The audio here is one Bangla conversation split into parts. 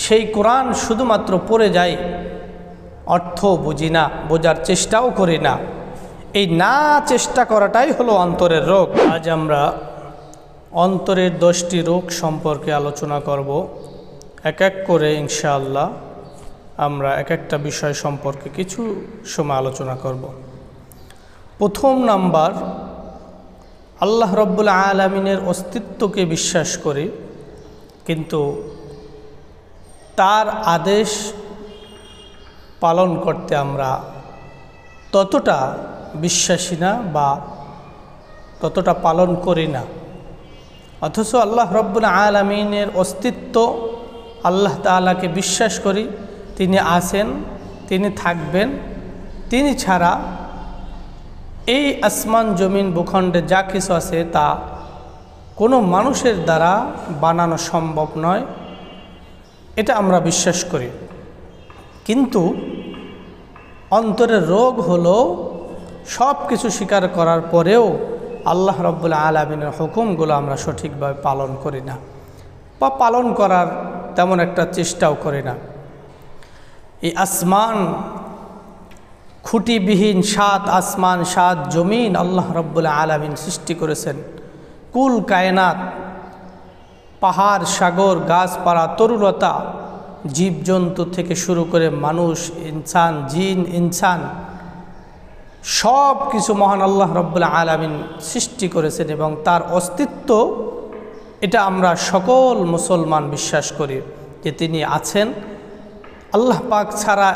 সেই কোরআন শুধুমাত্র পড়ে যাই, অর্থ বুঝি না, বোঝার চেষ্টাও করি না। এই না চেষ্টা করাটাই হলো অন্তরের রোগ। আজ আমরা অন্তরের 10টি রোগ সম্পর্কে আলোচনা করব। এক এক করে ইনশাআল্লাহ আমরা এক একটা বিষয় সম্পর্কে কিছু সময় আলোচনা করব। প্রথম নাম্বার, আল্লাহ রব্বুল আলামিনের অস্তিত্বকে বিশ্বাস করি, কিন্তু তার আদেশ পালন করতে আমরা ততটা বিশ্বাসী না বা ততটা পালন করি না। অথচ আল্লাহ রব্বুল আলামিনের অস্তিত্ব, আল্লাহ তাআলাকে বিশ্বাস করি, তিনি আছেন, তিনি থাকবেন, তিনি ছাড়া এই আসমান জমিন ভূখণ্ডে যা কিছু আছে তা কোনো মানুষের দ্বারা বানানো সম্ভব নয়, এটা আমরা বিশ্বাস করি। কিন্তু অন্তরের রোগ হলো সব কিছু স্বীকার করার পরেও আল্লাহ রব্বুল আলামিনের হুকুমগুলো আমরা সঠিকভাবে পালন করি না বা পালন করার তেমন একটা চেষ্টাও করি না। এই আসমান, খুঁটিবিহীন 7 আসমান 7 জমিন আল্লাহ রব্বুল আলামিন সৃষ্টি করেছেন। কুল কায়নাত, পাহাড়, সাগর, গাছপালা, তরুলতা, জীবজন্তু থেকে শুরু করে মানুষ, ইনসান, জিন, ইনসান, সব কিছু মহান আল্লাহ রব্বুল আলামিন সৃষ্টি করেছেন এবং তার অস্তিত্ব, এটা আমরা সকল মুসলমান বিশ্বাস করি যে তিনি আছেন। আল্লাহ পাক ছাড়া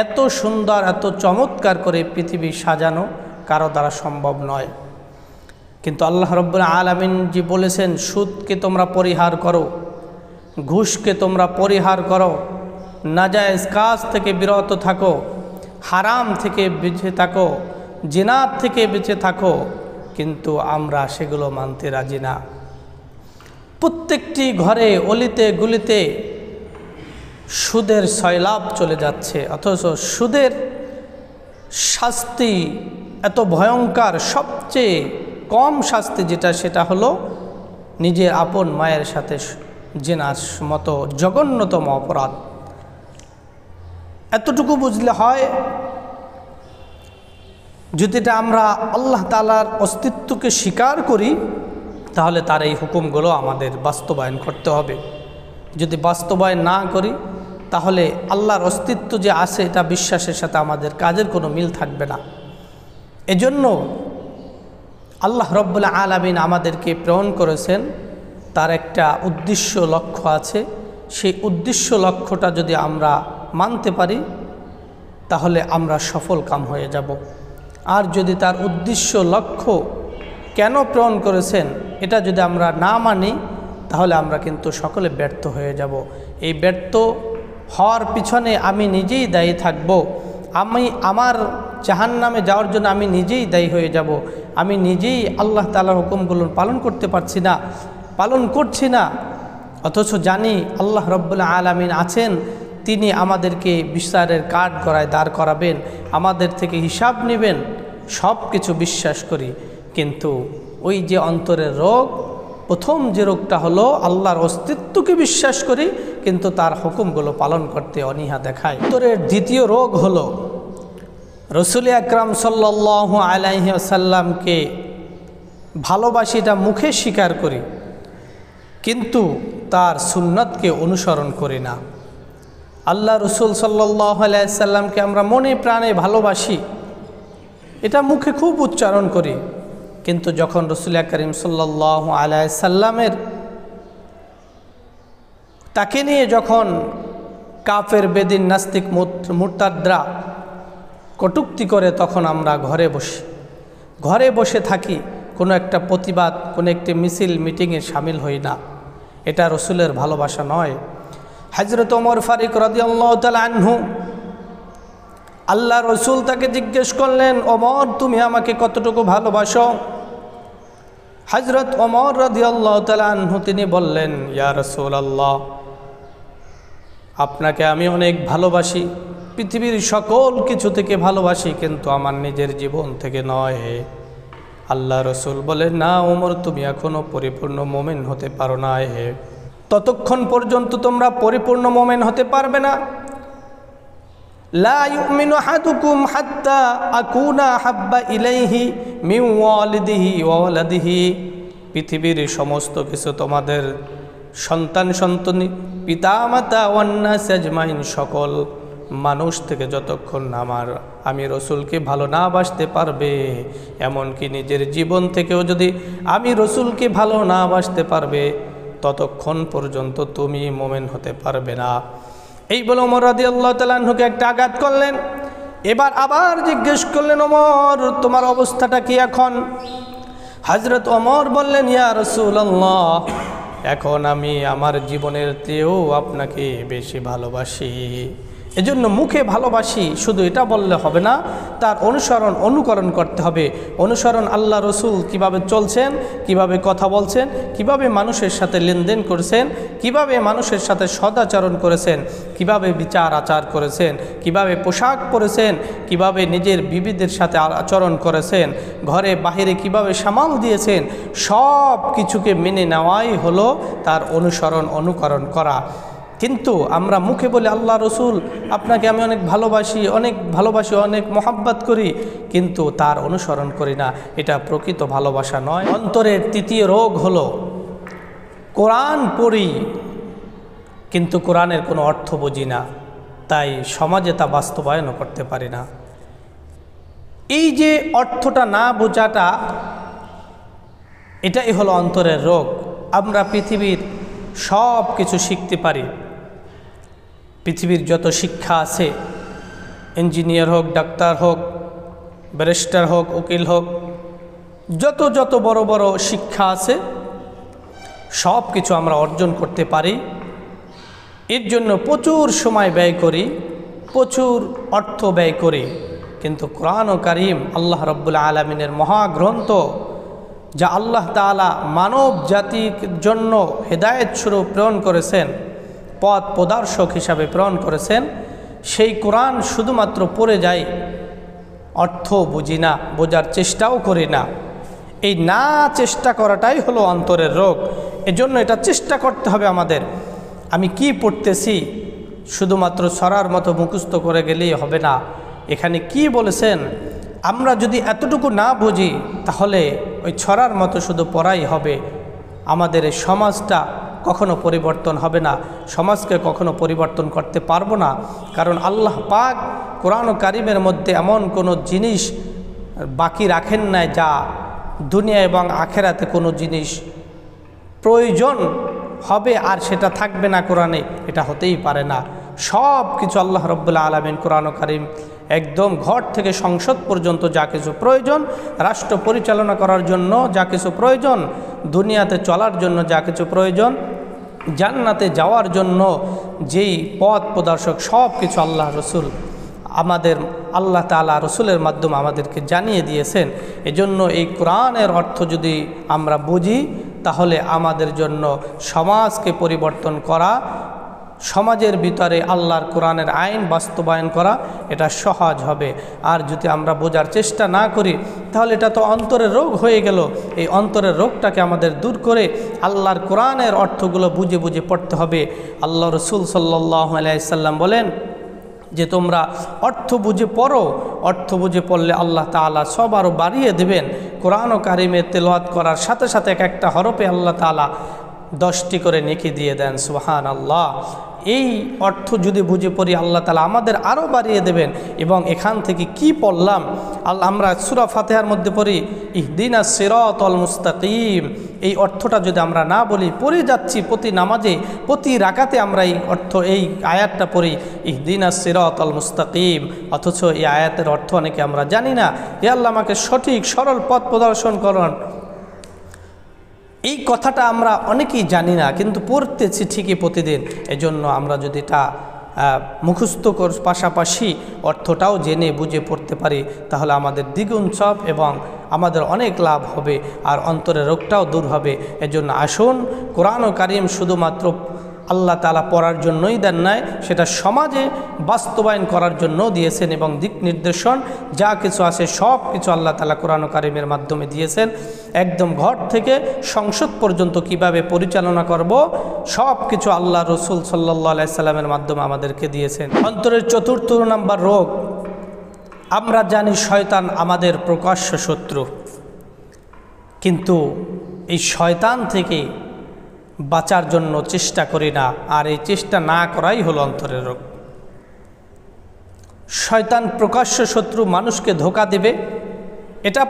এত সুন্দর, এত চমৎকার করে পৃথিবী সাজানো কারো দ্বারা সম্ভব নয়। কিন্তু আল্লাহ রব্বুল আলামিন যে বলেছেন, সুদকে তোমরা পরিহার করো, ঘুষকে তোমরা পরিহার করো, নাজায়েজ কাজ থেকে বিরত থাকো, হারাম থেকে বেঁচে থাকো, জিনাত থেকে বেঁচে থাকো, কিন্তু আমরা সেগুলো মানতে রাজি না। প্রত্যেকটি ঘরে, অলিতে গলিতে সুদের সয়লাভ চলে যাচ্ছে, অথচ সুদের শাস্তি এত ভয়ঙ্কর, সবচেয়ে কম শাস্তি যেটা, সেটা হলো নিজের আপন মায়ের সাথে জিনার মতো জঘন্যতম অপরাধ। এতটুকু বুঝলে হয়, যদি এটা আমরা আল্লাহ তাআলার অস্তিত্বকে স্বীকার করি, তাহলে তার এই হুকুমগুলো আমাদের বাস্তবায়ন করতে হবে। যদি বাস্তবায়ন না করি, তাহলে আল্লাহর অস্তিত্ব যে আছে এটা বিশ্বাসের সাথে আমাদের কাজের কোনো মিল থাকবে না। এজন্য আল্লাহ রব্বুল আলামিন আমাদেরকে প্রেরণ করেছেন, তার একটা উদ্দেশ্য, লক্ষ্য আছে। সেই উদ্দেশ্য লক্ষ্যটা যদি আমরা মানতে পারি, তাহলে আমরা সফল কাম হয়ে যাব। আর যদি তার উদ্দেশ্য, লক্ষ্য কেন প্রেরণ করেছেন এটা যদি আমরা না মানি, তাহলে আমরা কিন্তু সকলে ব্যর্থ হয়ে যাব। এই ব্যর্থ হওয়ার পিছনে আমি নিজেই দায়ী থাকব। আমার জাহান্নামে যাওয়ার জন্য আমি নিজেই দায়ী হয়ে যাব। আমি নিজেই আল্লাহ তাআলার হুকুমগুলো পালন করতে পারছি না, পালন করছি না, অথচ জানি আল্লাহ রব্বুল আলামিন আছেন, তিনি আমাদেরকে বিচারের কাঠ গড়ায় দাঁড় করাবেন, আমাদের থেকে হিসাব নেবেন, সব কিছু বিশ্বাস করি। কিন্তু ওই যে অন্তরের রোগ, প্রথম যে রোগটা হলো আল্লাহর অস্তিত্বকে বিশ্বাস করি, কিন্তু তার হুকুমগুলো পালন করতে অনীহা দেখায়। অন্তরের দ্বিতীয় রোগ হলো রাসূল আকরাম সাল্লাল্লাহু আলাইহি ওয়াসাল্লামকে ভালোবাসি, এটা মুখে স্বীকার করি, কিন্তু তার সুন্নতকে অনুসরণ করি না। আল্লাহ রসুল সাল্লাল্লাহু আলাইহি ওয়াসাল্লামকে আমরা মনে প্রাণে ভালোবাসি, এটা মুখে খুব উচ্চারণ করি, কিন্তু যখন রাসূল করিম সাল্লাল্লাহু আলাইহি ওয়াসাল্লামের তাকে নিয়ে যখন কাফের, বেদিন, নাস্তিক, মুরতাদরা কটূক্তি করে, তখন আমরা ঘরে বসে থাকি, কোনো একটা প্রতিবাদ, কোনো একটি মিছিল, মিটিংয়ে শামিল হই না। এটা রসুলের ভালোবাসা নয়। হযরত ওমর ফারুক রাদিয়াল্লাহু তাআলা আনহু, আল্লাহ রসুল তাকে জিজ্ঞেস করলেন, ওমর তুমি আমাকে কতটুকু ভালোবাসো? হযরত ওমর রাদিয়াল্লাহু তাআলা আনহু তিনি বললেন, ইয়া রাসূলুল্লাহ, আপনাকে আমি অনেক ভালোবাসি, পৃথিবীর সকল কিছু থেকে ভালোবাসি, কিন্তু আমার নিজের জীবন থেকে নয়। আল্লাহ রসুল বলেন, না ওমর, তুমি এখনও পরিপূর্ণ মুমিন হতে পারো না। ততক্ষণ পর্যন্ত তোমরা পরিপূর্ণ মুমিন হতে পারবে না। লা ইউমিনু আহাদুকুম হাত্তা আকুনা হাব্বা ইলাইহি মিন ওয়ালিদিহি ওয়া ওয়ালাদিহি, পৃথিবীর সমস্ত কিছু তোমাদের সন্তান সন্ততি পিতামাতা ওয়ান্নাস আজমাইন সকল মানুষ থেকে যতক্ষণ আমি রসুলকে ভালো না বাসতে পারবে, এমনকি নিজের জীবন থেকেও যদি আমি রসুলকে ভালো না বাসতে পারবে, ততক্ষণ পর্যন্ত তুমি মুমিন হতে পারবে না। এই বলে ওমর রাদিয়াল্লাহু তাআলা আনহুকে একটা আঘাত করলেন। এবার আবার জিজ্ঞেস করলেন, ওমর তোমার অবস্থাটা কি এখন? হযরত ওমর বললেন, ইয়া রাসূলুল্লাহ, এখন আমি আমার জীবনের চেয়েও আপনাকে বেশি ভালোবাসি। এজন্য মুখে ভালোবাসি শুধু এটা বললে হবে না, তার অনুকরণ করতে হবে। অনুসরণ আল্লাহ রসুল কিভাবে চলছেন, কিভাবে কথা বলছেন, কিভাবে মানুষের সাথে লেনদেন করেছেন, কিভাবে মানুষের সাথে সদাচরণ করেছেন, কিভাবে বিচার আচার করেছেন, কিভাবে পোশাক পরেছেন, কিভাবে নিজের বিবিদের সাথে আচরণ করেছেন, ঘরে বাহিরে কিভাবে সামাল দিয়েছেন, সব কিছুকে মেনে নেওয়াই হলো তার অনুকরণ করা। কিন্তু আমরা মুখে বলি আল্লাহ রসুল আপনাকে আমি অনেক ভালোবাসি, অনেক মহাব্বত করি, কিন্তু তার অনুসরণ করি না, এটা প্রকৃত ভালোবাসা নয়। অন্তরের তৃতীয় রোগ হলো কোরআন পড়ি কিন্তু কোরআনের কোনো অর্থ বুঝি না, তাই সমাজে তা বাস্তবায়নও করতে পারি না। এই যে অর্থটা না বোঝাটা, এটাই হলো অন্তরের রোগ। আমরা পৃথিবীর সব কিছু শিখতে পারি, পৃথিবীর যত শিক্ষা আছে, ইঞ্জিনিয়ার হোক, ডাক্তার হোক, ব্যারিস্টার হোক, উকিল হোক, যত বড় বড় শিক্ষা আছে সব কিছু আমরা অর্জন করতে পারি। এর জন্য প্রচুর সময় ব্যয় করি, প্রচুর অর্থ ব্যয় করি, কিন্তু কোরআন ও কারীম আল্লাহ রাব্বুল আলামিনের মহাগ্রন্থ, যা আল্লাহ তাআলা মানব জাতির জন্য হেদায়েত স্বরূপ প্রেরণ করেছেন, পথ প্রদর্শক হিসাবে প্রেরণ করেছেন, সেই কোরআন শুধুমাত্র পড়ে যাই, অর্থ বুঝি না, বোঝার চেষ্টাও করি না। এই না চেষ্টা করাটাই হলো অন্তরের রোগ। এজন্য এটা চেষ্টা করতে হবে আমাদের। আমি কি পড়তেছি শুধুমাত্র ছড়ার মতো মুখস্থ করে গেলেই হবে না। এখানে কি বলেছেন আমরা যদি এতটুকু না বুঝি, তাহলে ওই ছড়ার মতো শুধু পড়াই হবে। আমাদের এই সমাজটা কখনো পরিবর্তন হবে না, সমাজকে কখনো পরিবর্তন করতে পারবো না। কারণ আল্লাহ পাক কোরআন ও কারীমের মধ্যে এমন কোনো জিনিস বাকি রাখেন নাই যা দুনিয়া এবং আখেরাতে কোনো জিনিস প্রয়োজন হবে আর সেটা থাকবে না কোরআনে, এটা হতেই পারে না। সব কিছু আল্লাহ রাব্বুল আলামিন কোরআন ও কারীম একদম ঘর থেকে সংসদ পর্যন্ত যা কিছু প্রয়োজন, রাষ্ট্র পরিচালনা করার জন্য যা কিছু প্রয়োজন, দুনিয়াতে চলার জন্য যা কিছু প্রয়োজন, জান্নাতে যাওয়ার জন্য যেই পথ প্রদর্শক, সব কিছু আল্লাহ তাআলা রসুলের মাধ্যমে আমাদেরকে জানিয়ে দিয়েছেন। এজন্য এই কোরআনের অর্থ যদি আমরা বুঝি, তাহলে আমাদের জন্য সমাজকে পরিবর্তন করা, সমাজের ভিতরে আল্লাহর কোরআনের আইন বাস্তবায়ন করা, এটা সহজ হবে। আর যদি আমরা বোঝার চেষ্টা না করি, তাহলে এটা তো অন্তরের রোগ হয়ে গেল। এই অন্তরের রোগটাকে আমাদের দূর করে আল্লাহর কোরআনের অর্থগুলো বুঝে বুঝে পড়তে হবে। আল্লাহ রসুল সাল্লাল্লাহু আলাইহি সাল্লাম বলেন যে তোমরা অর্থ বুঝে পড়ো, অর্থ বুঝে পড়লে আল্লাহ তাআলা সব আরও বাড়িয়ে দেবেন। কোরআন ও কারীমে তেলাওয়াত করার সাথে সাথে এক একটা হরফে আল্লাহ তাআলা 10টি করে নেকি দিয়ে দেন। সুবহানাল্লাহ। এই অর্থ যদি বুঝে পড়ি, আল্লাহ তাআলা আমাদের আরও বাড়িয়ে দেবেন। এবং এখান থেকে কি পড়লাম, আমরা সূরা ফাতিহার মধ্যে পড়ি ইহদিনাস সিরাতাল মুস্তাকিম, এই অর্থটা যদি আমরা না বলি, পড়ে যাচ্ছি প্রতি নামাজে, প্রতি রাকাতে আমরা এই আয়াতটা পড়ি ইহদিনাস সিরাতাল মুস্তাকিম, অথচ এই আয়াতের অর্থ অনেকে আমরা জানি না। হে আল্লাহ আমাকে সঠিক সরল পথ প্রদর্শন করুন, এই কথাটা আমরা অনেকেই জানি না, কিন্তু পড়তেছি ঠিকই প্রতিদিন। এজন্য আমরা যদি এটা মুখস্থ পাশাপাশি অর্থটাও জেনে বুঝে পড়তে পারি, তাহলে আমাদের দ্বিগুণ সওয়াব এবং আমাদের অনেক লাভ হবে, আর অন্তরের রোগটাও দূর হবে। এজন্য আসুন কোরআন ও কারীম শুধুমাত্র আল্লাহ তাআলা পড়ার জন্যই দেন নাই, সেটা সমাজে বাস্তবায়ন করার জন্য দিয়েছেন। এবং দিক নির্দেশন যা কিছু আছে সব কিছু আল্লাহ তাআলা কোরআন কারীমের মাধ্যমে দিয়েছেন। একদম ঘর থেকে সংসদ পর্যন্ত কিভাবে পরিচালনা করব সব কিছু আল্লাহ রসুল সাল্লাল্লাহু আলাইহি সাল্লামের মাধ্যমে আমাদেরকে দিয়েছেন। অন্তরের চতুর্থ নাম্বার রোগ, আমরা জানি শয়তান আমাদের প্রকাশ্য শত্রু, কিন্তু এই শয়তান থেকে বাঁচার জন্য চেষ্টা করি না, আর এই চেষ্টা না করাই হলো অন্তরের রোগ। শয়তান প্রকাশ্য শত্রু, মানুষকে ধোঁকা দেবে, এটা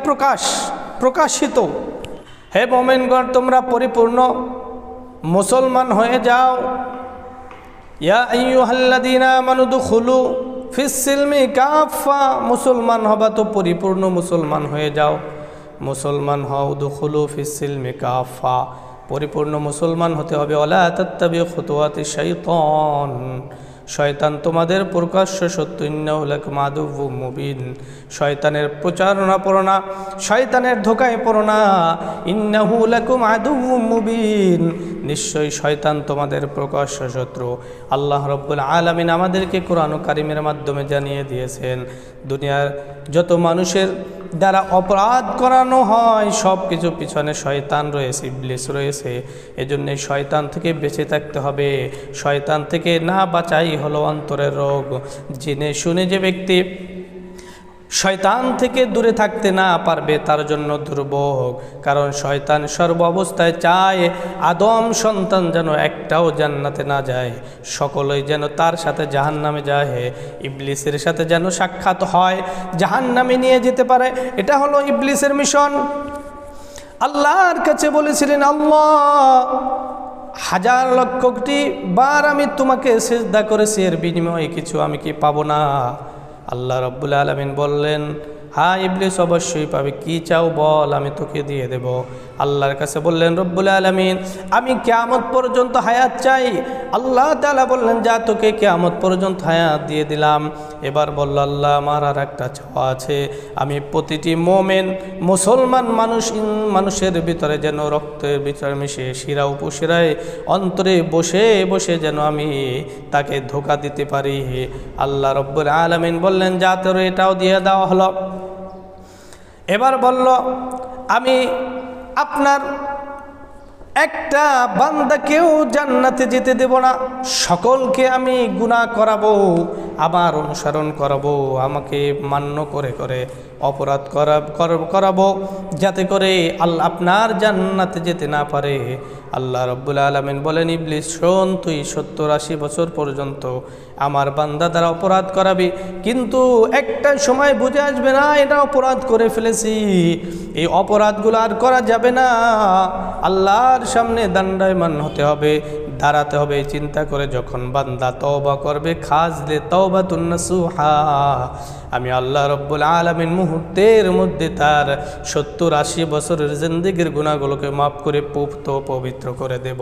প্রকাশিত। হে মুমিনগণ, তোমরা পরিপূর্ণ মুসলমান হয়ে যাও। ইয়া আইয়ুহাল্লাযীনা আমানু দুখুলু ফিস সিলমি কাফা, মুসলমান হবা তো পরিপূর্ণ মুসলমান হয়ে যাও। মুসলমান হও, দুখুলু ফিস সিলমি কাফা, পরিপূর্ণ মুসলমান হতে হবে। ওয়ালা তাত্তাবিউ খুতুওয়াতি শাইতান, শয়তান তোমাদের প্রকাশ্য শত্রু। ইন্নাহু লাকুম আদুউম মুবিন, শয়তানের প্রচারণা পড়ো না, শয়তানের ধোঁকায় পড়ো না। ইন্নাহু লাকুম আদুউম মুবিন, নিশ্চয়ই শয়তান তোমাদের প্রকাশ্য শত্রু। আল্লাহ রাব্বুল আলামিন আমাদেরকে কোরআন কারীমের মাধ্যমে জানিয়ে দিয়েছেন, দুনিয়ার যত মানুষের দ্বারা অপরাধ করানো হয় সব কিছু পিছনে শয়তান রয়েছে, ইবলিস রয়েছে। এজন্য শয়তান থেকে বেঁচে থাকতে হবে। শয়তান থেকে না বাঁচাই হলো অন্তরের রোগ। জেনে শুনে যে ব্যক্তি শয়তান থেকে দূরে থাকতে না পারবে তার জন্য দুর্ভোগ, কারণ শয়তান সর্ব অবস্থায় চায় আদম সন্তান যেন একটাও জান্নাতে না যায়, সকলেই যেন তার সাথে জাহান্নামে যায়। ইবলিসের সাথে যেন সাক্ষাৎ হয়, জাহান্নামে নিয়ে যেতে পারে, এটা হলো ইবলিসের মিশন। আল্লাহর কাছে বলেছিলেন, আল্লাহ হাজার লক্ষ কোটি বার আমি তোমাকে সিজদা করেছি, এর বিনিময়ে কিছু আমি কি পাবো না? আল্লাহ রাব্বুল আলামিন বললেন, হ্যাঁ ইবলিস অবশ্যই পাবে, কি চাও বল, আমি তোকে দিয়ে দেব। আল্লাহর কাছে বললেন রব্বুল আলামিন, আমি কিয়ামত পর্যন্ত হায়াত চাই। আল্লাহ তাআলা বললেন, যা তোকে কিয়ামত পর্যন্ত হায়াত দিয়ে দিলাম। এবার বলল, আল্লাহ আমার আর একটা চাওয়া আছে, আমি প্রতিটি মুমিন মুসলমান মানুষের ভিতরে যেন রক্তের ভিতরে মিশে শিরা উপশিরায় অন্তরে বসে বসে যেন আমি তাকে ধোঁকা দিতে পারি। আল্লাহ রব্বুল আলামিন বললেন, যা তোর এটাও দিয়ে দেওয়া হলো। এবার বলল, আমি আপনার একটা বান্দাকেও জান্নাতে যেতে দেব না, সকলকে আমি গুনাহ করাবো, আমার অনুসরণ করাবো, আমাকে মান্য করে করে অপরাধ করাবো, যাতে করে আল্লাহ আপনার জান্নাতে যেতে না পারে। আল্লাহ রাব্বুল আলামিন বলেন, ইবলিস শোন, তুই 70-80 বছর পর্যন্ত আমার বান্দা দ্বারা অপরাধ করাবি, কিন্তু একটা সময় বুঝে আসবে না এটা অপরাধ করে ফেলেছি, এই অপরাধগুলো আর করা যাবে না, আল্লাহর সামনে দণ্ডায়মান হতে হবে, দাঁড়াতে হবে। চিন্তা করে যখন বান্দা তওবা করবে, খাজলে তাওবাতুন নাসুহা, আমি আল্লাহ রাব্বুল আলামিন মুহূর্তের মধ্যে তার 70-80 বছরের জিন্দেগির গুনাহগুলোকে মাফ করে পবিত্র করে দেব।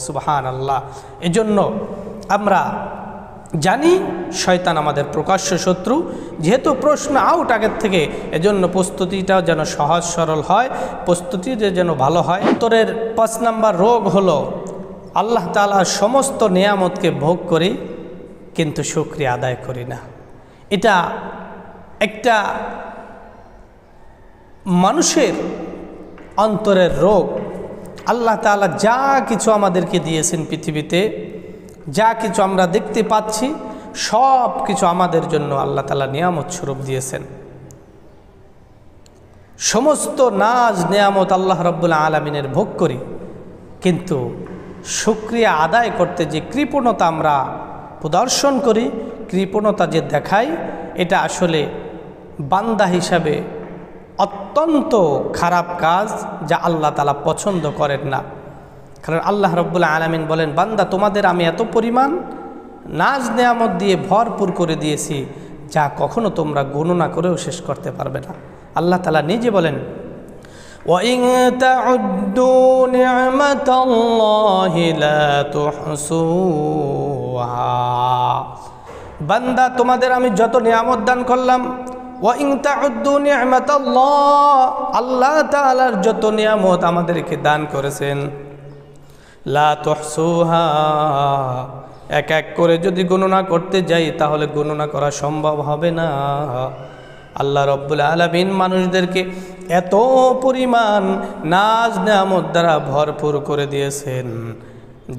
সুবহানাল্লাহ। এজন্য আমরা জানি শয়তান আমাদের প্রকাশ্য শত্রু, যেহেতু প্রশ্ন আউট আগের থেকে, এজন্য প্রস্তুতিটাও যেন সহজ সরল হয়, প্রস্তুতি যেন ভালো হয়। অন্তরের 5 নাম্বার রোগ হলো, আল্লাহ তাআলার সমস্ত নিয়ামতকে ভোগ করি কিন্তু শুকরিয়া আদায় করি না। এটা একটা মানুষের অন্তরের রোগ। আল্লাহ তাআলা যা কিছু আমাদেরকে দিয়েছেন পৃথিবীতে, যা কিছু আমরা দেখতে পাচ্ছি, সব কিছু আমাদের জন্য আল্লাহ তাআলা নিয়ামত স্বরূপ দিয়েছেন। সমস্ত নাজ নিয়ামত আল্লাহ রাব্বুল আলামিনের ভোগ করি, কিন্তু শুকরিয়া আদায় করতে যে কৃপণতা আমরা প্রদর্শন করি, কৃপণতা যে দেখাই, এটা আসলে বান্দা হিসাবে অত্যন্ত খারাপ কাজ, যা আল্লাহ তাআলা পছন্দ করেন না। কারণ আল্লাহ রাব্বুল আলামিন বলেন, বান্দা তোমাদের আমি এত পরিমাণ নাজ নেয়ামত দিয়ে ভরপুর করে দিয়েছি, যা কখনো তোমরা গণনা করেও শেষ করতে পারবে না। আল্লাহ তাআলা নিজে বলেন, وَإِن تَعُدُّوا نِعْمَةَ اللَّهِ لَا تُحْصُوهَا, বান্দা তোমাদের আমি যত নিয়ামত দান করলাম, وَإِن تَعُدُّوا نِعْمَةَ اللَّهِ, আল্লাহ তাআলার যত নিয়ামত আমাদেরকে দান করেছেন, লা তুহসুহা, এক এক করে যদি গণনা করতে যাই তাহলে গণনা করা সম্ভব হবে না। আল্লাহ রব্বুল আলামিন মানুষদেরকে এত পরিমাণ নাজ নেয়ামত দ্বারা ভরপুর করে দিয়েছেন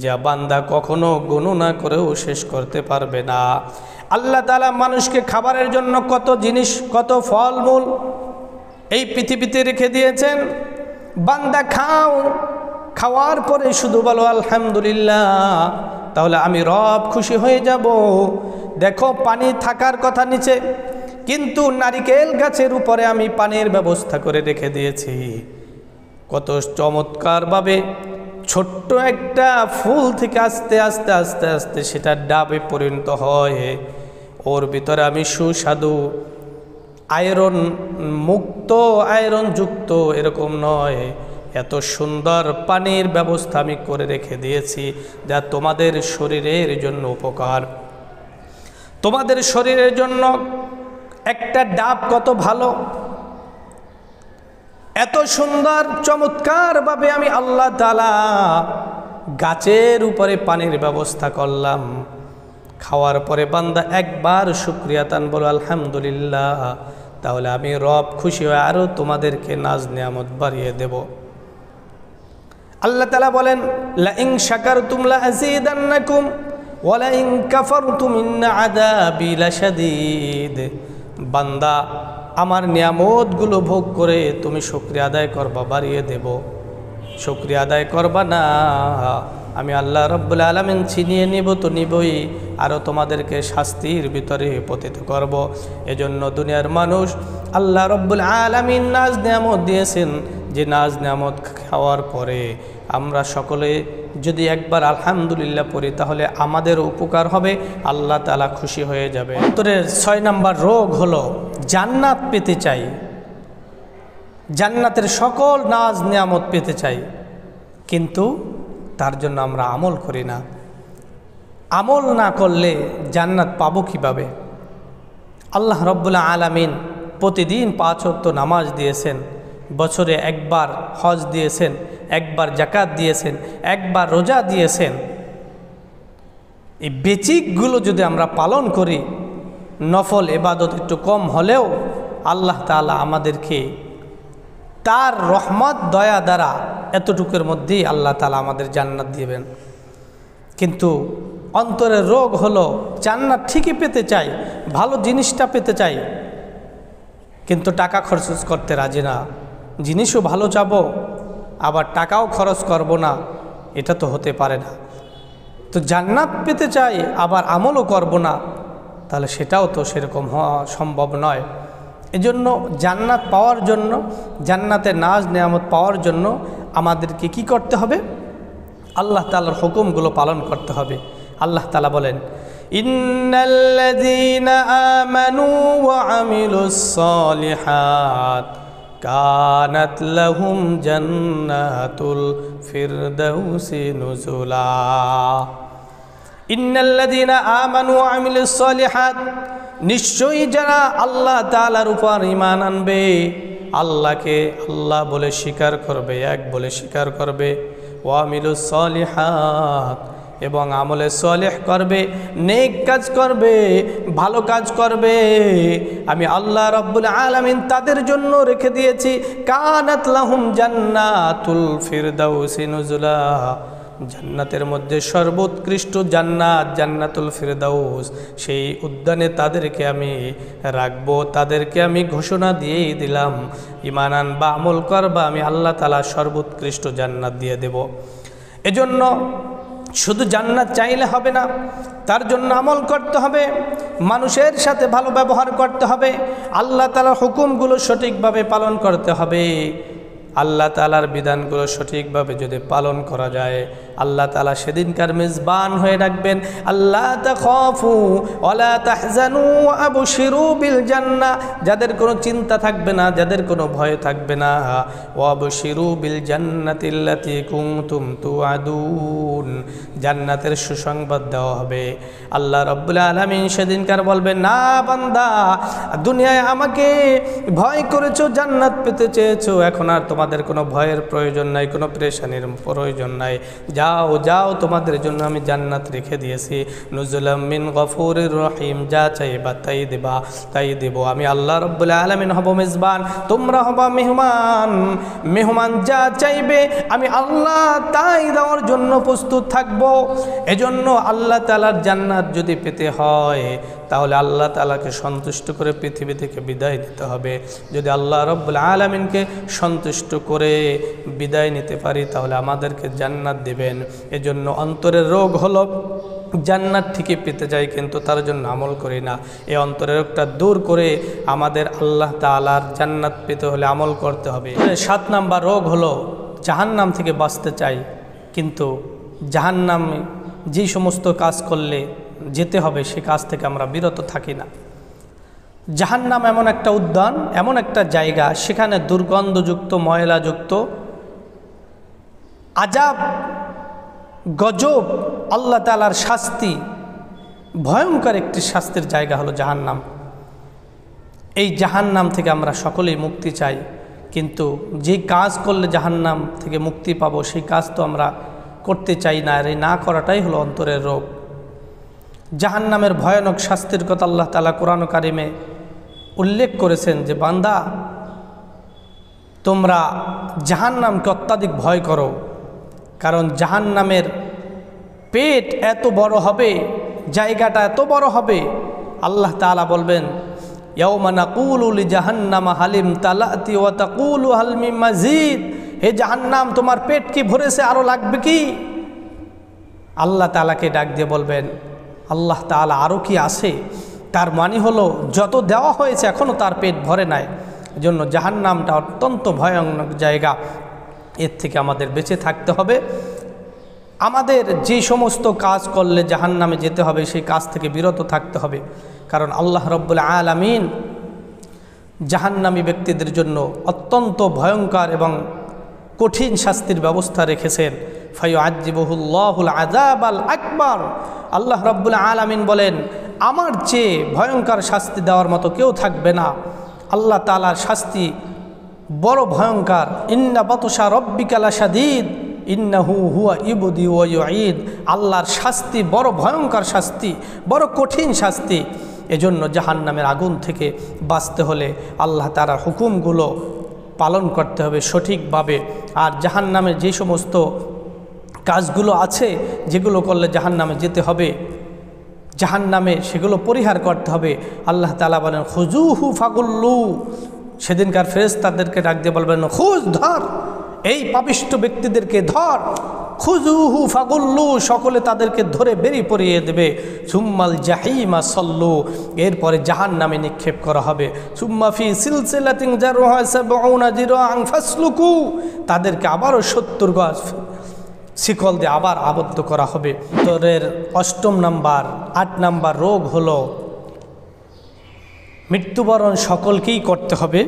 যা বান্দা কখনো গণনা করেও শেষ করতে পারবে না। আল্লাহ তাআলা মানুষকে খাবারের জন্য কত জিনিস, কত ফলমূল এই পৃথিবীতে রেখে দিয়েছেন। বান্দা খাও, খাওয়ার পরে শুধু বলো আলহামদুলিল্লাহ, তাহলে আমি রব খুশি হয়ে যাব। দেখো পানি থাকার কথা নিচে, কিন্তু নারিকেল গাছের উপরে আমি পানির ব্যবস্থা করে রেখে দিয়েছি। কত চমৎকারভাবে ছোট্ট একটা ফুল থেকে আস্তে আস্তে আস্তে আস্তে সেটা ডাবে পরিণত হয়। ওর ভিতরে আমি সুস্বাদু আয়রন মুক্ত, আয়রন যুক্ত এরকম নয়, এত সুন্দর পানির ব্যবস্থা আমি করে রেখে দিয়েছি যা তোমাদের শরীরের জন্য উপকার। তোমাদের শরীরের জন্য একটা ডাব কত ভালো, এত সুন্দর চমৎকারভাবে আমি আল্লাহ তাআলা গাছের উপরে পানির ব্যবস্থা করলাম। খাওয়ার পরে বান্দা একবার শুকরিয়া তান বলো আলহামদুলিল্লাহ, তাহলে আমি রব খুশি হয়ে আরও তোমাদেরকে নাজ নিয়ামত বাড়িয়ে দেব। আল্লাহ তাআলা বলেন লা ইন শাকারতুম লা আযীদান্নাকুম ওয়া লা ইন কাফারতুম ইন্না আযাবি লাশাদীদ। বান্দা আমার নিয়ামতগুলো ভোগ করে তুমি শুকরিয়া আদায় করবা, বাড়িয়ে দেব। শুকরিয়া আদায় করবা না, আমি আল্লাহ রব্বুল আলামিন ছিনিয়ে নিব তো নিবই, আরও তোমাদেরকে শাস্তির ভিতরে পতিত করব। এজন্য দুনিয়ার মানুষ আল্লাহ রব্বুল আলামিন নাজ নিয়ামত দিয়েছেন, যে নাজ নিয়ামত খাওয়ার পরে আমরা সকলে যদি একবার আলহামদুলিল্লাহ পড়ি তাহলে আমাদের উপকার হবে, আল্লাহ তাআলা খুশি হয়ে যাবে। অন্তরের 6 নম্বর রোগ হলো জান্নাত পেতে চাই, জান্নাতের সকল নাজ নিয়ামত পেতে চাই, কিন্তু তার জন্য আমরা আমল করি না। আমল না করলে জান্নাত পাবো কিভাবে? আল্লাহ রব্বুল আলামিন প্রতিদিন 5 ওয়াক্ত নামাজ দিয়েছেন, বছরে একবার হজ দিয়েছেন, একবার যাকাত দিয়েছেন, একবার রোজা দিয়েছেন। এই বেচিকগুলো যদি আমরা পালন করি, নফল ইবাদত একটু কম হলেও আল্লাহ তাআলা আমাদেরকে তার রহমত দয়া দ্বারা এতটুকুর মধ্যেই আল্লাহ তাআলা আমাদের জান্নাত দিবেন। কিন্তু অন্তরের রোগ হলো জান্নাত ঠিকই পেতে চাই, ভালো জিনিসটা পেতে চাই, কিন্তু টাকা খরচ করতে রাজি না। জিনিসও ভালো চাবো, আবার টাকাও খরচ করব না, এটা তো হতে পারে না। তো জান্নাত পেতে চাই আবার আমলও করব না, তাহলে সেটাও তো সেরকম হওয়া সম্ভব নয়। এজন্য জান্নাত পাওয়ার জন্য, জান্নাতের নাজ নিয়ামত পাওয়ার জন্য আমাদেরকে কি করতে হবে? আল্লাহ তাআলার হুকুমগুলো পালন করতে হবে। আল্লাহ তাআলা বলেন ইন্নাল্লাযীনা আমানু ওয়া আমিলুস সালিহাত কানাত লাহুম জান্নাতুল ফিরদাউসি নুজুলা। ইন্নাল্লাযীনা আমানু ওয়া আমিলুস সালিহাত, নিশ্চয়ই যারা আল্লাহ তাআলার উপর ঈমান আনবে, আল্লাহকে আল্লাহ বলে স্বীকার করবে, এক বলে স্বীকার করবে, ওয়া আমিলুস সালিহাত, এবং আমলে সালেহ করবে, নেক কাজ করবে, ভালো কাজ করবে, আমি আল্লাহ রব্বুল আলামিন তাদের জন্য রেখে দিয়েছি কানাত লাহুম জান্নাতুল ফিরদাউসি নুজুলা। জান্নাতের মধ্যে সর্বোৎকৃষ্ট জান্নাত জান্নাতুল ফিরদাউস, সেই উদ্যানে তাদেরকে আমি রাখবো। তাদেরকে আমি ঘোষণা দিয়েই দিলাম, ঈমান আনবা, আমল করবা, আমি আল্লাহ তাআলা সর্বোৎকৃষ্ট জান্নাত দিয়ে দেব। এজন্য শুধু জান্নাত চাইলে হবে না, তার জন্য আমল করতে হবে, মানুষের সাথে ভালো ব্যবহার করতে হবে, আল্লাহ তাআলার হুকুমগুলো সঠিকভাবে পালন করতে হবে। আল্লাহ তাআলার বিধানগুলো সঠিকভাবে যদি পালন করা যায়, আল্লাহ তাআলা সেদিনকার মেজবান হয়ে রাখবেন। আল্লাহ তাখাফু ওয়ালা তাহজানু ওয়া আবশিরু বিল জান্নাহ, যাদের কোনো চিন্তা থাকবে না, যাদের কোনো ভয় থাকবে না, ওয়া আবশিরু বিল জান্নাতিল্লাতী কুনতুম তুআদুন, জান্নাতের সুসংবাদ দেওয়া হবে। আল্লাহ রাব্বুল আলামিন সেদিনকার বলবেন, না বান্দা, দুনিয়ায় আমাকে ভয় করেছো, জান্নাত পেতে চেয়েছো, এখন আর তোমাদের তোমাদের কোনো ভয়ের প্রয়োজন নাই, কোনো পেরেশানির প্রয়োজন নাই। যাও যাও, তোমাদের জন্য আমি জান্নাত রেখে দিয়েছি, নুজুলাম মিন গফুরির রহিম। যা চাইবা তাই দেবা, তাই দেব। আমি আল্লাহ রাব্বুল আলামিন হব মেজবান, তোমরা হবা মেহমান। মেহমান যা চাইবে আমি আল্লাহ তাই দেওয়ার জন্য প্রস্তুত থাকব। এজন্য আল্লাহ তাআলার জান্নাত যদি পেতে হয় তাহলে আল্লাহ তাআলাকে সন্তুষ্ট করে পৃথিবী থেকে বিদায় নিতে হবে। যদি আল্লাহ রাব্বুল আলামিনকে সন্তুষ্ট করে বিদায় নিতে পারি তাহলে আমাদেরকে জান্নাত দেবেন। এজন্য অন্তরের রোগ হলো জান্নাত ঠিকই পেতে যাই কিন্তু তার জন্য আমল করি না। এই অন্তরের রোগটা দূর করে আমাদের আল্লাহ তাআলার জান্নাত পেতে হলে আমল করতে হবে। 7 নাম্বার রোগ হলো জাহান্নাম থেকে বাঁচতে চাই কিন্তু জাহান্নামে যে সমস্ত কাজ করলে যেতে হবে সে কাজ থেকে আমরা বিরত থাকি না। জাহান্নাম এমন একটা উদ্যান, এমন একটা জায়গা, সেখানে দুর্গন্ধযুক্ত, ময়লাযুক্ত, আযাব, গজব, আল্লাহ তাআলার শাস্তি, ভয়ঙ্কর একটি শাস্তির জায়গা হলো জাহান্নাম। এই জাহান্নাম থেকে আমরা সকলেই মুক্তি চাই কিন্তু যে কাজ করলে জাহান্নাম থেকে মুক্তি পাবো সেই কাজ তো আমরা করতে চাই না। আর এই না করাটাই হলো অন্তরের রোগ। জাহান্নামের ভয়ানক শাস্তির কথা আল্লাহ তাআলা কোরআন কারিমে উল্লেখ করেছেন যে বান্দা তোমরা জাহান্নামকে অত্যাধিক ভয় করো, কারণ জাহান্নামের পেট এত বড় হবে, জায়গাটা এত বড় হবে। আল্লাহ তাআলা বলবেন ইয়াউমা নাকুলু লিজাহান্নামা হালিম তালাতি ওয়া তাকুলু হাল মিন মাজিদ। হে জাহান্নাম, তোমার পেট কি ভরেছে, আরও লাগবে কি? আল্লাহ তাআলাকে ডাক দিয়ে বলবেন আল্লাহ তাআলা আরও কি আছে? তার মানে হলো যত দেওয়া হয়েছে এখনও তার পেট ভরে নাই। এজন্য জাহান্নামটা অত্যন্ত ভয়ানক জায়গা, এর থেকে আমাদের বেঁচে থাকতে হবে। আমাদের যে সমস্ত কাজ করলে জাহান্নামে যেতে হবে সেই কাজ থেকে বিরত থাকতে হবে, কারণ আল্লাহ রাব্বুল আলামিন জাহান্নামী ব্যক্তিদের জন্য অত্যন্ত ভয়ঙ্কর এবং কঠিন শাস্তির ব্যবস্থা রেখেছেন। ফায়ুআযিবুহুল্লাহুল আযাবাল আকবার। আল্লাহ রাব্বুল আলামিন বলেন আমার চেয়ে ভয়ঙ্কর শাস্তি দেওয়ার মতো কেউ থাকবে না। আল্লাহ তাআলার শাস্তি বড় ভয়ঙ্কর। ইন্না বাতুশা রাব্বিকা লাশাদীদ ইন্নাহু হুয়া ইবদি ওয়া ইউঈদ। আল্লাহর শাস্তি বড় ভয়ঙ্কর শাস্তি, বড় কঠিন শাস্তি। এজন্য জাহান্নামের আগুন থেকে বাঁচতে হলে আল্লাহ তাআলার হুকুমগুলো পালন করতে হবে সঠিকভাবে। আর জাহান্নামের যে সমস্ত কাজগুলো আছে যেগুলো করলে জাহান্নামে যেতে হবে, জাহান্নামে সেগুলো পরিহার করতে হবে। আল্লাহ তাআলা বলেন খুজুহু ফাগুল্লু। সেদিনকার ফেরেশতাদেরকে ডাক দিয়ে বলবেন খুজ, ধর, এই পাপিষ্ঠ ব্যক্তিদেরকে ধর। খুজুহু ফাগুল্লু, সকলে তাদেরকে ধরে বেরি পরিয়ে দেবে। সুম্মাল জাহিমা সল্লু, এরপরে জাহান্নামে নিক্ষেপ করা হবে। সুম্মা ফি সিলসিলাতিন জারুহা সাবউনা যিরাআন ফাসলুকু, তাদেরকে আবারও 70 গজ শিকল দিয়ে আবার আবদ্ধ করা হবে। তোরের 8 নাম্বার রোগ হলো মৃত্যুবরণ সকলকেই করতে হবে,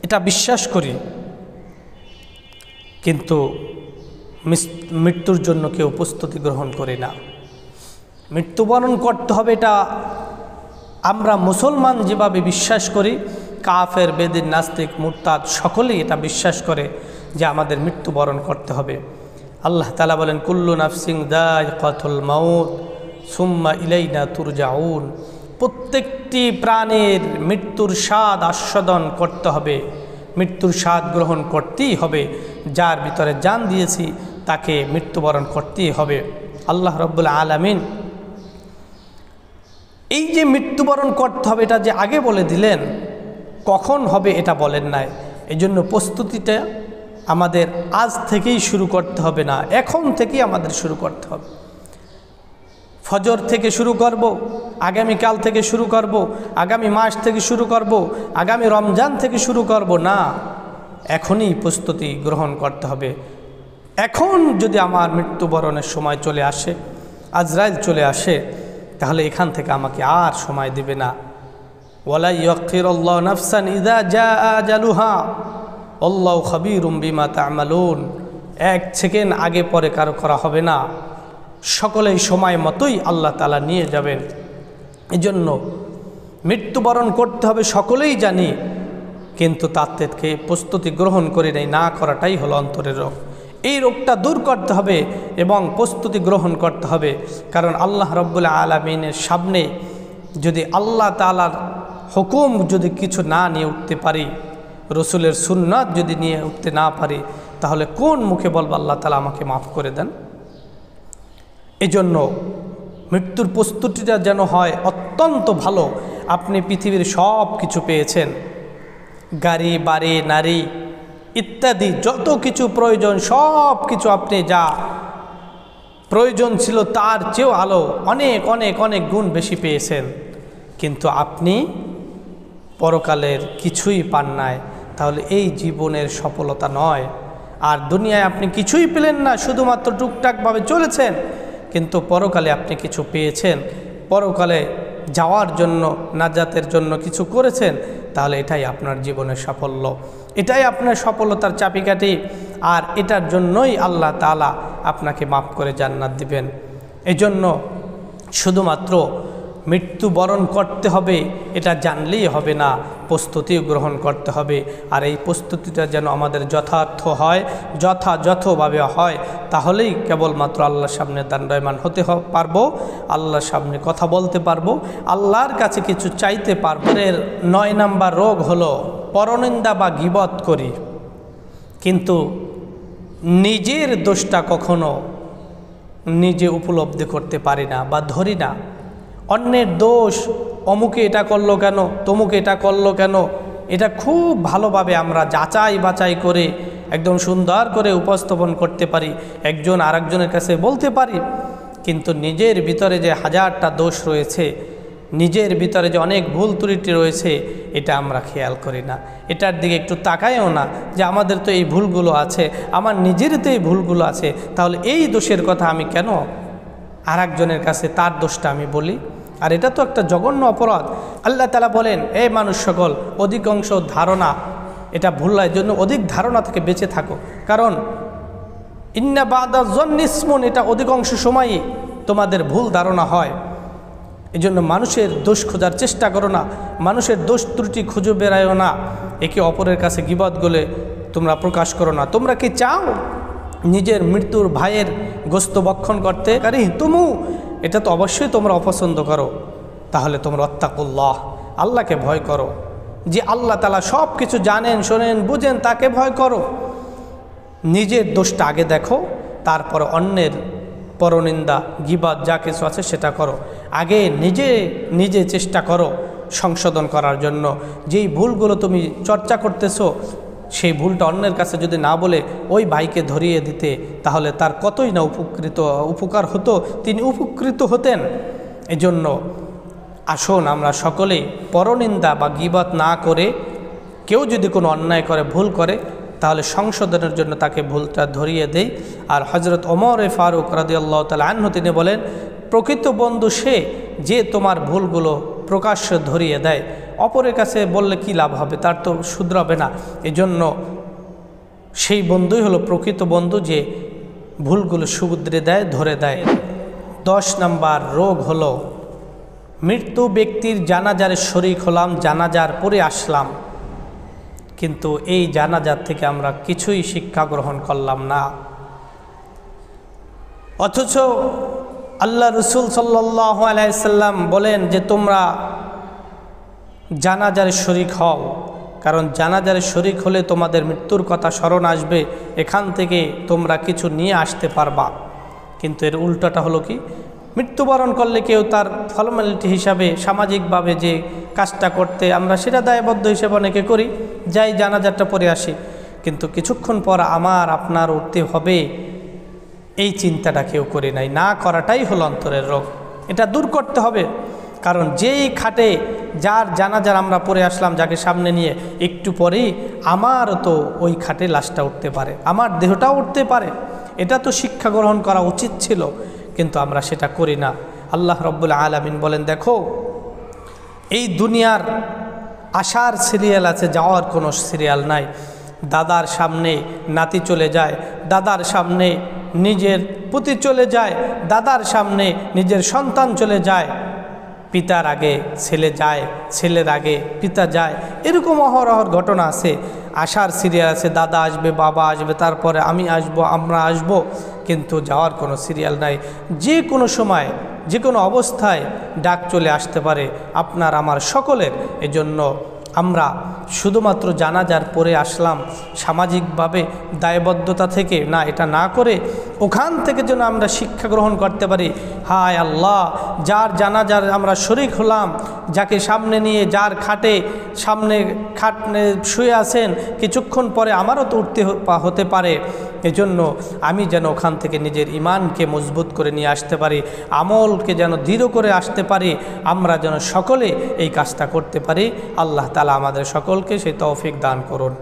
এটা বিশ্বাস করি, কিন্তু মৃত্যুর জন্য কেউ প্রস্তুতি গ্রহণ করি না। মৃত্যুবরণ করতে হবে এটা আমরা মুসলমান যেভাবে বিশ্বাস করি, কাফের, বেদিন, নাস্তিক, মুরতাদ সকলেই এটা বিশ্বাস করে যে আমাদের মৃত্যুবরণ করতে হবে। আল্লাহ তাআলা বলেন কুল্লু নাফসিন যায়িকাতুল মাউত সুম্মা ইলাইনা তুরজাউন। প্রত্যেকটি প্রাণের মৃত্যুর স্বাদ আস্বাদন করতে হবে, মৃত্যুর স্বাদ গ্রহণ করতেই হবে। যার ভিতরে জান দিয়েছি তাকে মৃত্যুবরণ করতেই হবে। আল্লাহ রাব্বুল আলামিন এই যে মৃত্যুবরণ করতে হবে এটা যে আগে বলে দিলেন, কখন হবে এটা বলেন নাই। এই জন্য প্রস্তুতিটা আমাদের আজ থেকেই শুরু করতে হবে, না এখন থেকেই আমাদের শুরু করতে হবে। ফজর থেকে শুরু করব, আগামীকাল থেকে শুরু করব, আগামী মাস থেকে শুরু করব, আগামী রমজান থেকে শুরু করব না, এখনই প্রস্তুতি গ্রহণ করতে হবে। এখন যদি আমার মৃত্যুবরণের সময় চলে আসে, আজরাইল চলে আসে, তাহলে এখান থেকে আমাকে আর সময় দিবে না। ওয়ালা ইউখিরুল্লাহু নাফসান ইযা জাআ আজালুহা আল্লাহু খাবীরুম বিমা তা'মালুন। 1 সেকেন্ড আগে পরে কারো করা হবে না, সকলেই সময় মতোই আল্লাহ তাআলা নিয়ে যাবেন। এজন্য মৃত্যুবরণ করতে হবে সকলেই জানি, কিন্তু তার থেকে প্রস্তুতি গ্রহণ করি নাই, না করাটাই হলো অন্তরের রোগ। এই রোগটা দূর করতে হবে এবং প্রস্তুতি গ্রহণ করতে হবে। কারণ আল্লাহ রাব্বুল আলামিনের সামনে যদি আল্লাহ তাআলার হুকুম যদি কিছু না নিয়ে উঠতে পারি, রসুলের সুন্নাত যদি নিয়ে উঠতে না পারি, তাহলে কোন মুখে বলবো আল্লাহ তাআলা আমাকে মাফ করে দেন। এজন্য মৃত্যুর প্রস্তুতিটা যেন হয় অত্যন্ত ভালো। আপনি পৃথিবীর সব কিছু পেয়েছেন, গাড়ি বাড়ি নারী ইত্যাদি যত কিছু প্রয়োজন, সব কিছু আপনি যা প্রয়োজন ছিল তার চেয়েও আলো অনেক অনেক অনেক গুণ বেশি পেয়েছেন, কিন্তু আপনি পরকালের কিছুই পান নাই। তাহলে এই জীবনের সফলতা নয়। আর দুনিয়ায় আপনি কিছুই পেলেন না, শুধুমাত্র টুকটাকভাবে চলেছেন, কিন্তু পরকালে আপনি কিছু পেয়েছেন, পরকালে যাওয়ার জন্য নাজাতের জন্য কিছু করেছেন, তাহলে এটাই আপনার জীবনের সাফল্য, এটাই আপনার সফলতার চাবিকাঠি। আর এটার জন্যই আল্লাহ তাআলা আপনাকে মাফ করে জান্নাত দিবেন। এজন্য শুধুমাত্র মৃত্যুবরণ করতে হবে এটা জানলেই হবে না, প্রস্তুতিও গ্রহণ করতে হবে। আর এই প্রস্তুতিটা যেন আমাদের যথার্থ হয়, যথাযথভাবে হয়, তাহলেই কেবলমাত্র আল্লাহর সামনে দণ্ডায়মান হতে পারবো, আল্লাহর সামনে কথা বলতে পারবো, আল্লাহর কাছে কিছু চাইতে পারবো। এর 9 নাম্বার রোগ হলো পরনিন্দা বা গীবত করি, কিন্তু নিজের দোষটা কখনো নিজে উপলব্ধি করতে পারি না বা ধরি না। অন্যের দোষ, অমুকে এটা করলো কেন, তমুকে এটা করলো কেন, এটা খুব ভালোভাবে আমরা যাচাই বাছাই করে একদম সুন্দর করে উপস্থাপন করতে পারি, একজন আরেকজনের কাছে বলতে পারি। কিন্তু নিজের ভিতরে যে হাজারটা দোষ রয়েছে, নিজের ভিতরে যে অনেক ভুল ত্রুটি রয়েছে, এটা আমরা খেয়াল করি না, এটার দিকে একটু তাকাইও না যে আমাদের তো এই ভুলগুলো আছে, আমার নিজের তো এই ভুলগুলো আছে, তাহলে এই দোষের কথা আমি কেন আরেকজনের কাছে তার দোষটা আমি বলি? আর এটা তো একটা জঘন্য অপরাধ। আল্লাহ তাআলা বলেন, এই মানুষ সকল, অধিকাংশ ধারণা এটা ভুল, এর জন্য অধিক ধারণা থেকে বেঁচে থাকো। কারণ ইন্না বাদা যন্নি ইসমুন, এটা অধিকাংশ সময়ই তোমাদের ভুল ধারণা হয়। এই জন্য মানুষের দোষ খোঁজার চেষ্টা করো না, মানুষের দোষ ত্রুটি খুঁজে বেড়ায়ও না, একে অপরের কাছে গীবত বলে তোমরা প্রকাশ করো না। তোমরা কি চাও নিজের মৃত্যুর ভাইয়ের গোস্ত ভক্ষণ করতে? আরে তুমু, এটা তো অবশ্যই তোমরা অপছন্দ করো। তাহলে তোমরা ওয়াত্তাকুল্লাহ, আল্লাহকে ভয় করো, যে আল্লাহ তাআলা সব কিছু জানেন, শোনেন, বুঝেন, তাকে ভয় করো। নিজের দোষটা আগে দেখো, তারপর অন্যের পরনিন্দা গীবত যা কিছু আছে সেটা করো। আগে নিজে চেষ্টা করো সংশোধন করার জন্য। যেই ভুলগুলো তুমি চর্চা করতেছো, সেই ভুলটা অন্যের কাছে যদি না বলে ওই ভাইকে ধরিয়ে দিতে, তাহলে তার কতই না উপকার হতো, তিনি উপকৃত হতেন। এজন্য আসুন আমরা সকলেই পরনিন্দা বা গীবত না করে, কেউ যদি কোনো অন্যায় করে, ভুল করে, তাহলে সংশোধনের জন্য তাকে ভুলটা ধরিয়ে দেই। আর হযরত ওমর ফারুক রাদিয়াল্লাহু তাআলা আনহু তিনি বলেন, প্রকৃত বন্ধু সে যে তোমার ভুলগুলো প্রকাশ্য ধরিয়ে দেয়, অপরের কাছে বললে কি লাভ হবে, তার তো শুধরাবে না। এজন্য সেই বন্ধুই হলো প্রকৃত বন্ধু, যে ভুলগুলো শুধরে দেয়, ধরে দেয়। 10 নাম্বার রোগ হলো মৃত্যু ব্যক্তির জানাজার শরীক হলাম, জানাজার পরে আসলাম, কিন্তু এই জানাজার থেকে আমরা কিছুই শিক্ষা গ্রহণ করলাম না। অথচ আল্লাহ রসুল সাল্লাল্লাহু আলাইহি সাল্লাম বলেন যে তোমরা জানাজার শরীক হও, কারণ জানাজার শরীক হলে তোমাদের মৃত্যুর কথা স্মরণ আসবে, এখান থেকে তোমরা কিছু নিয়ে আসতে পারবা। কিন্তু এর উল্টোটা হলো কি, মৃত্যুবরণ করলে কেউ তার ফর্মালিটি হিসাবে সামাজিকভাবে যে কাজটা করতে আমরা সেটা দায়বদ্ধ হিসেবে অনেকে করি, যাই জানাজারটা পরে আসি, কিন্তু কিছুক্ষণ পর আমার আপনার উঠতে হবে, এই চিন্তাটা কেউ করি নাই। না করাটাই হলো অন্তরের রোগ, এটা দূর করতে হবে। কারণ যেই খাটে যার জানাজার আমরা পরে আসলাম, যাকে সামনে নিয়ে, একটু পরেই আমারও তো ওই খাটে লাশটা উঠতে পারে, আমার দেহটাও উঠতে পারে। এটা তো শিক্ষা গ্রহণ করা উচিত ছিল, কিন্তু আমরা সেটা করি না। আল্লাহ রব্বুল আলামিন বলেন, দেখো এই দুনিয়ার আসার সিরিয়াল আছে, যাওয়ার কোনো সিরিয়াল নাই। দাদার সামনে নাতি চলে যায়, দাদার সামনে নিজের পুতি চলে যায়, দাদার সামনে নিজের সন্তান চলে যায়, পিতার আগে ছেলে যায়, ছেলের আগে পিতা যায়, এরকম অহরহর ঘটনা আছে। আসার সিরিয়াল আছে, দাদা আসবে, বাবা আসবে, তারপরে আমি আসব, আমরা আসব, কিন্তু যাওয়ার কোনো সিরিয়াল নাই। যে কোনো সময় যে কোনো অবস্থায় ডাক চলে আসতে পারে আপনার আমার সকলের। এজন্য আমরা শুধুমাত্র জানাজার পরে আসলাম সামাজিকভাবে দায়বদ্ধতা থেকে না, এটা না করে ওখান থেকে যেন আমরা শিক্ষা গ্রহণ করতে পারি। হায় আল্লাহ, যার জানাজার আমরা শরীক হলাম, যাকে সামনে নিয়ে, যার খাটে সামনে খাটে শুয়ে আছেন, কিছুক্ষণ পরে আমারও তো উঠতে হতে পারে। এজন্য আমি যেন ওখান থেকে নিজের ঈমানকে মজবুত করে নিয়ে আসতে পারি, আমলকে যেন দৃঢ় করে আসতে পারি, আমরা যেন সকলে এই কাজটা করতে পারি। আল্লাহ তাআলা আমাদের সকলকে সেই তৌফিক দান করুন।